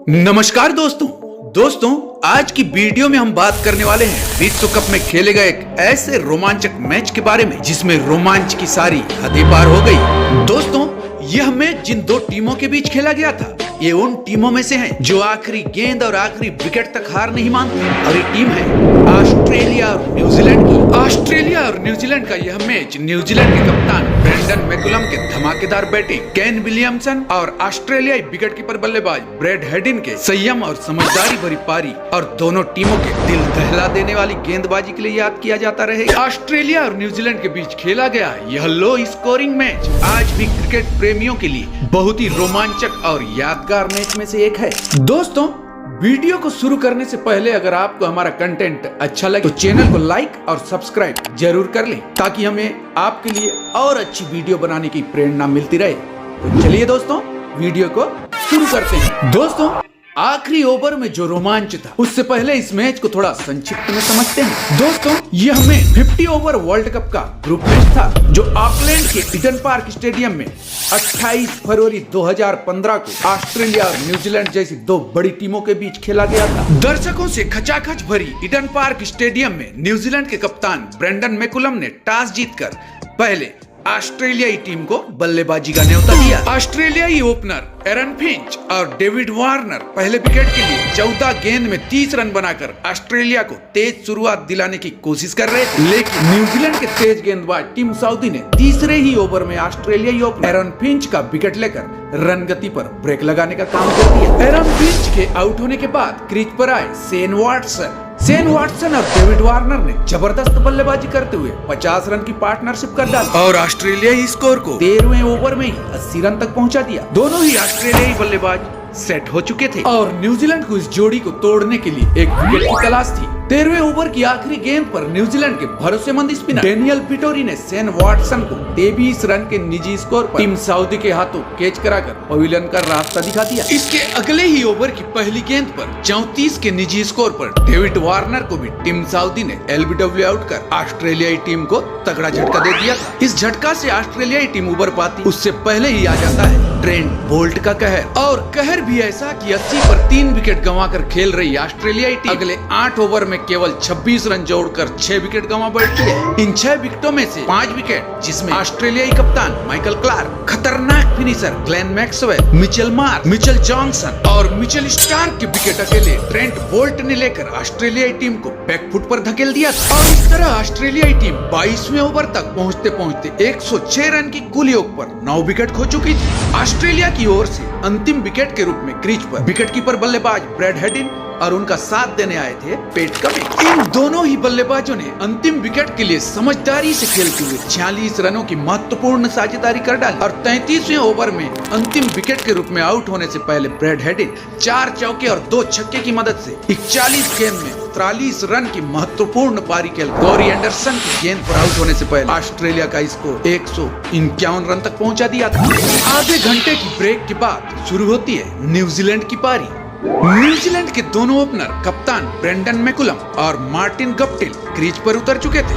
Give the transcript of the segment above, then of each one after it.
नमस्कार दोस्तों आज की वीडियो में हम बात करने वाले हैं विश्व कप में खेले गए एक ऐसे रोमांचक मैच के बारे में जिसमें रोमांच की सारी हदें पार हो गई। दोस्तों, यह मैच जिन दो टीमों के बीच खेला गया था, ये उन टीमों में से है जो आखिरी गेंद और आखिरी विकेट तक हार नहीं मानती, और ये टीम है ऑस्ट्रेलिया और न्यूजीलैंड की। ऑस्ट्रेलिया और न्यूजीलैंड का यह मैच न्यूजीलैंड के कप्तान ब्रेंडन मैकुलम के धमाकेदार बैटिंग, केन विलियमसन और ऑस्ट्रेलियाई विकेटकीपर बल्लेबाज ब्रैड हेडिन के संयम और समझदारी भरी पारी और दोनों टीमों के दिल दहला देने वाली गेंदबाजी के लिए याद किया जाता रहेगा। ऑस्ट्रेलिया और न्यूजीलैंड के बीच खेला गया यह लो स्कोरिंग मैच आज भी क्रिकेट प्रेमियों के लिए बहुत ही रोमांचक और यादगार मैच में से एक है। दोस्तों, वीडियो को शुरू करने से पहले अगर आपको हमारा कंटेंट अच्छा लगे तो चैनल को लाइक और सब्सक्राइब जरूर कर लें, ताकि हमें आपके लिए और अच्छी वीडियो बनाने की प्रेरणा मिलती रहे। तो चलिए दोस्तों, वीडियो को शुरू करते हैं। दोस्तों, आखिरी ओवर में जो रोमांच था, उससे पहले इस मैच को थोड़ा संक्षिप्त में समझते हैं। दोस्तों, यह मैच 50 ओवर वर्ल्ड कप का ग्रुप मैच था, जो ऑकलैंड के ईडन पार्क स्टेडियम में 28 फरवरी 2015 को ऑस्ट्रेलिया और न्यूजीलैंड जैसी दो बड़ी टीमों के बीच खेला गया था। दर्शकों से खचाखच भरी ईडन पार्क स्टेडियम में न्यूजीलैंड के कप्तान ब्रेंडन मैकुलम ने टॉस जीतकर पहले ऑस्ट्रेलियाई टीम को बल्लेबाजी का न्योता दिया। ऑस्ट्रेलियाई ओपनर एरन फिंच और डेविड वार्नर पहले विकेट के लिए 14 गेंद में 30 रन बनाकर ऑस्ट्रेलिया को तेज शुरुआत दिलाने की कोशिश कर रहे थे, लेकिन न्यूजीलैंड के तेज गेंदबाज टिम साउदी ने तीसरे ही ओवर में ऑस्ट्रेलियाई ओपनर एरन फिंच का विकेट लेकर रन गति पर ब्रेक लगाने का काम कर दिया। एरन फिंच के आउट होने के बाद क्रीज पर आए शेन वाटसन और डेविड वार्नर ने जबरदस्त बल्लेबाजी करते हुए 50 रन की पार्टनरशिप कर डाली और ऑस्ट्रेलियाई स्कोर को 13वें ओवर में ही 80 रन तक पहुंचा दिया। दोनों ही ऑस्ट्रेलियाई बल्लेबाज सेट हो चुके थे और न्यूजीलैंड को इस जोड़ी को तोड़ने के लिए एक विकेट की तलाश थी। 13वें ओवर की आखिरी गेंद पर न्यूजीलैंड के भरोसेमंद स्पिनर डेनियल पिटोरी ने शेन वाटसन को 23 रन के निजी स्कोर पर टीम साउदी के हाथों कैच कराकर पवेलियन का रास्ता दिखा दिया। इसके अगले ही ओवर की पहली गेंद पर 34 के निजी स्कोर पर डेविड वार्नर को भी टीम साउदी ने एलबीडब्ल्यू आउट कर ऑस्ट्रेलियाई टीम को तगड़ा झटका दे दिया था। इस झटका से ऑस्ट्रेलियाई टीम उबर पाती उससे पहले ही आ जाता है ट्रेंट बोल्ट का कहर, और कहर भी ऐसा कि 80 पर 3 विकेट गंवाकर खेल रही ऑस्ट्रेलियाई टीम अगले 8 ओवर में केवल 26 रन जोड़कर 6 विकेट गंवा बैठती है। इन 6 विकेटों में से 5 विकेट जिसमें ऑस्ट्रेलियाई कप्तान माइकल क्लार्क, खतरनाक finisher Glenn Maxwell, Mitchell Marsh, Mitchell Johnson और मिचेल स्टार्क के विकेट अकेले ट्रेंट बोल्ट ने लेकर ऑस्ट्रेलियाई टीम को बैकफुट पर धकेल दिया था। और इस तरह ऑस्ट्रेलियाई टीम 22वें ओवर तक पहुंचते पहुंचते 106 रन की कुल योग पर 9 विकेट खो चुकी थी। ऑस्ट्रेलिया की ओर से अंतिम विकेट के रूप में क्रीज पर विकेटकीपर बल्लेबाज ब्रैड हेडिन और उनका साथ देने आए थे पैट कमिंस। इन दोनों ही बल्लेबाजों ने अंतिम विकेट के लिए समझदारी से खेलते हुए 46 रनों की महत्वपूर्ण साझेदारी कर डाली और 33वें ओवर में अंतिम विकेट के रूप में आउट होने से पहले ब्रैड हेडिन 4 चौके और 2 छक्के की मदद से 41 गेंद में 43 रन की महत्वपूर्ण पारी खेल गौरी एंडरसन की गेंद पर आउट होने से पहले ऑस्ट्रेलिया का स्कोर 151 रन तक पहुंचा दिया था। आधे घंटे की ब्रेक के बाद शुरू होती है न्यूजीलैंड की पारी। न्यूजीलैंड के दोनों ओपनर कप्तान ब्रेंडन मैकुलम और मार्टिन गप्टिल क्रीज पर उतर चुके थे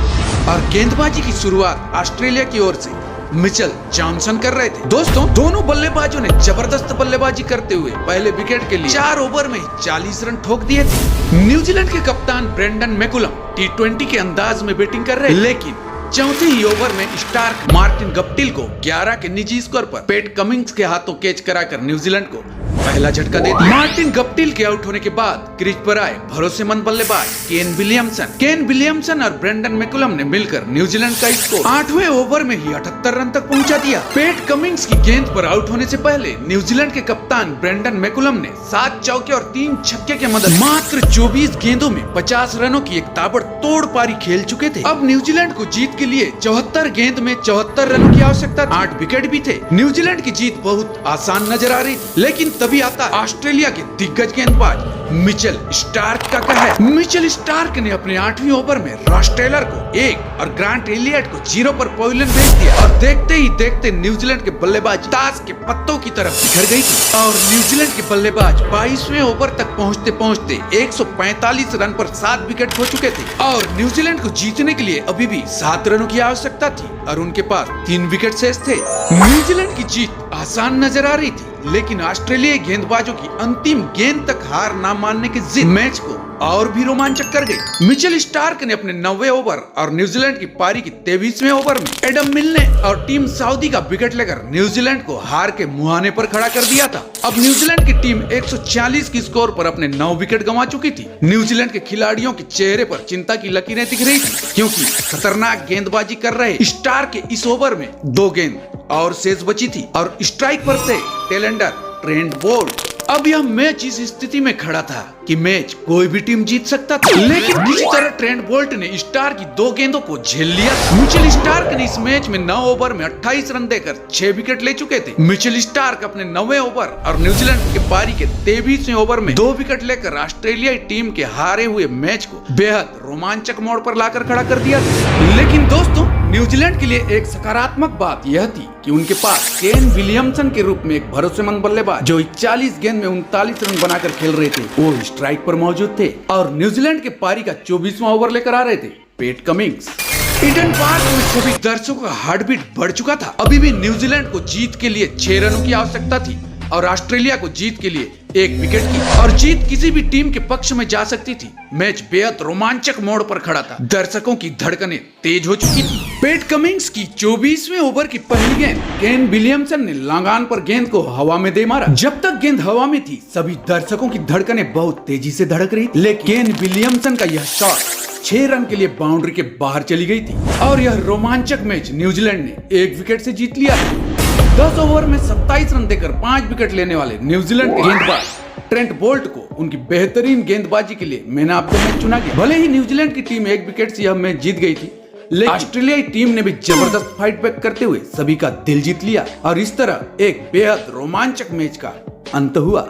और गेंदबाजी की शुरुआत ऑस्ट्रेलिया की ओर से मिचेल जॉनसन कर रहे थे। दोस्तों, दोनों बल्लेबाजों ने जबरदस्त बल्लेबाजी करते हुए पहले विकेट के लिए 4 ओवर में 40 रन ठोक दिए थे। न्यूजीलैंड के कप्तान ब्रेंडन मैकुलम T20 के अंदाज में बैटिंग कर रहे, लेकिन चौथे ही ओवर में स्टार्क मार्टिन गप्टिल को 11 के निजी स्कोर पर पैट कमिंस के हाथों कैच कराकर न्यूजीलैंड को पहला झटका दे दिया। मार्टिन गप्टिल के आउट होने के बाद क्रीज पर आए भरोसेमंद बल्लेबाज केन विलियमसन और ब्रेंडन मैकुलम ने मिलकर न्यूजीलैंड का स्कोर 8वें ओवर में ही 78 रन तक पहुंचा दिया। पैट कमिंस की गेंद पर आउट होने से पहले न्यूजीलैंड के कप्तान ब्रेंडन मैकुलम ने 7 चौके और 3 छक्के के मदद मात्र 24 गेंदों में 50 रनों की एक ताबड़तोड़ पारी खेल चुके थे। अब न्यूजीलैंड को जीत के लिए 74 गेंद में 74 रनों की आवश्यकता थी। 8 विकेट भी थे। न्यूजीलैंड की जीत बहुत आसान नजर आ रही थी, लेकिन तभी आता ऑस्ट्रेलिया के दिग्गज गेंदबाज मिचेल स्टार्क का कहर। मिचेल स्टार्क ने अपने 8वें ओवर में रॉस टेलर को 1 और ग्रांट एलियट को 0 पर पवेलियन भेज दिया और देखते ही देखते न्यूजीलैंड के बल्लेबाज ताश के पत्तों की तरफ बिखर गई थी और न्यूजीलैंड के बल्लेबाज 22वें ओवर तक पहुंचते पहुंचते 145 रन पर 7 विकेट खो चुके थे और न्यूजीलैंड को जीतने के लिए अभी भी 7 रनों की आवश्यकता थी और उनके पास 3 विकेट शेष थे। न्यूजीलैंड की जीत आसान नजर आ रही थी, लेकिन ऑस्ट्रेलियाई गेंदबाजों की अंतिम गेंद तक हार ना मानने की जिद मैच को और भी रोमांचक कर गई। मिचेल स्टार्क ने अपने 90वें ओवर और न्यूजीलैंड की पारी की 23वें ओवर में एडम मिलने और टीम सऊदी का विकेट लेकर न्यूजीलैंड को हार के मुहाने पर खड़ा कर दिया था। अब न्यूजीलैंड की टीम 140 की स्कोर पर अपने 9 विकेट गंवा चुकी थी। न्यूजीलैंड के खिलाड़ियों के चेहरे पर चिंता की लकीरें दिख रही थी, क्योंकि खतरनाक गेंदबाजी कर रहे स्टार्क के इस ओवर में 2 गेंद और शेष बची थी और स्ट्राइक पर थे टेलेंडर ट्रेंट बोल्ट। अब यह मैच इस स्थिति में खड़ा था कि मैच कोई भी टीम जीत सकता था, लेकिन किसी तरह ट्रेंट बोल्ट ने स्टार्क की 2 गेंदों को झेल लिया। मिचेल स्टार्क ने इस मैच में 9 ओवर में 28 रन देकर 6 विकेट ले चुके थे। मिचेल स्टार्क अपने 9वें ओवर और न्यूजीलैंड के पारी के 23वें ओवर में 2 विकेट लेकर ऑस्ट्रेलियाई टीम के हारे हुए मैच को बेहद रोमांचक मोड़ पर लाकर खड़ा कर दिया था। लेकिन दोस्तों, न्यूजीलैंड के लिए एक सकारात्मक बात यह थी कि उनके पास केन विलियमसन के रूप में एक भरोसेमंद बल्लेबाज जो 41 गेंद में 39 रन बनाकर खेल रहे थे, वो स्ट्राइक पर मौजूद थे और न्यूजीलैंड के पारी का 24वां ओवर लेकर आ रहे थे पैट कमिंस। ईडन पार्क में सभी दर्शकों का हार्ट बीट बढ़ चुका था। अभी भी न्यूजीलैंड को जीत के लिए 6 रनों की आवश्यकता थी और ऑस्ट्रेलिया को जीत के लिए 1 विकेट की, और जीत किसी भी टीम के पक्ष में जा सकती थी। मैच बेहद रोमांचक मोड़ पर खड़ा था। दर्शकों की धड़कनें तेज हो चुकी थी। पैट कमिंस की 24वें ओवर की पहली गेंद केन विलियमसन ने लगान पर गेंद को हवा में दे मारा। जब तक गेंद हवा में थी, सभी दर्शकों की धड़कनें बहुत तेजी से धड़क रही थी, लेकिन केन विलियमसन का यह शॉट 6 रन के लिए बाउंड्री के बाहर चली गई थी और यह रोमांचक मैच न्यूजीलैंड ने 1 विकेट से जीत लिया। 10 ओवर में 27 रन देकर 5 विकेट लेने वाले न्यूजीलैंड के गेंदबाज ट्रेंट बोल्ट को उनकी बेहतरीन गेंदबाजी के लिए मैन ऑफ द मैच चुना गया। भले ही न्यूजीलैंड की टीम 1 विकेट से यह मैच जीत गई थी, लेकिन ऑस्ट्रेलियाई टीम ने भी जबरदस्त फाइट बैक करते हुए सभी का दिल जीत लिया और इस तरह एक बेहद रोमांचक मैच का अंत हुआ।